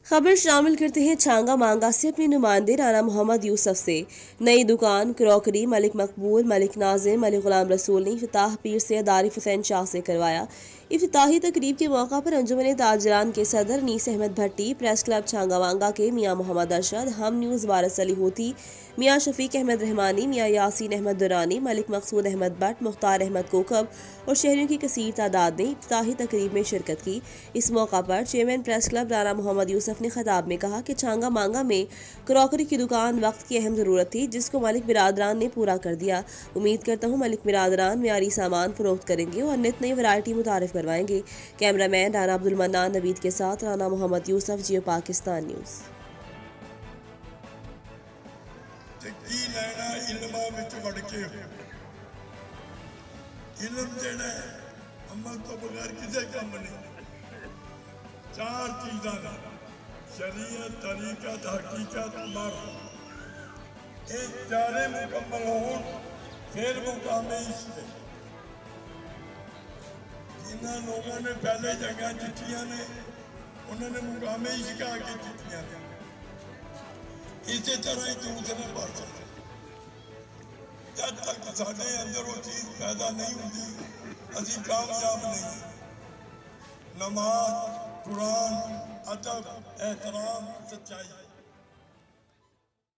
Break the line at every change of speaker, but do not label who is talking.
खबर शामिल करते हैं छांगा मांगा से अपने नुमाइंदे राना मोहम्मद यूसुफ से। नई दुकान क्रॉकरी मलिक मकबूल, मलिक नाजिम, मलिक गुलाम रसूल ने इफ्तिताह पीर सैयद आरिफ हुसैन शाह से करवाया। इफ्तिताही तकरीब के मौका पर अंजुमन ताजरान के सदर नीस अहमद भट्टी, प्रेस क्लब छांगा मांगा के मियाँ मोहम्मद अरशद, हम न्यूज़ वारिस अली होती, मियाँ शफीक अहमद रहमानी, मियाँ यासीन अहमद दुरानी, मलिक मकसूद अहमद भट्ट, मुख्तार अहमद कोकब और शहरियों की कसीर तादाद ने इफ्तिताही तकरीब में शिरकत की। इस मौका पर chairman press club Rana Mohammad Yusuf ने खिताब में कहा कि छांगा मांगा में क्रॉकरी की दुकान वक्त की अहम ज़रूरत थी, जिसको मलिक बिरादरान ने पूरा कर दिया। उम्मीद करता हूँ मलिक बिरादरान म्यारी सामान फरोख्त करेंगे और नित नई वैरायटी मुतारिफ करवाएंगे। कैमरामैन राना अब्दुल मन्नान नवीद के साथ राना मोहम्मद यूसुफ, जियो पाकिस्तान न्यूज़।
इलम जेड़ा अमल तो बगैर किसी काम नहीं। चार चीज़ा ने शरीयत, तरीक़त, हकीकत, मार्फत, ये चारे मुकम्मल हो फिर मुकामे इश्क। जिन्होंने लोगों ने पहले जगह चिट्ठियां ने उन्होंने मुकामे इश्क आके चिट्ठियां ने इसी तरह ही दूसरे पास जब तक साढ़े अंदर वो चीज़ पैदा नहीं होती असी कामयाब नहीं। नमाज, कुरान, अदब, एहतराम, सच्चाई।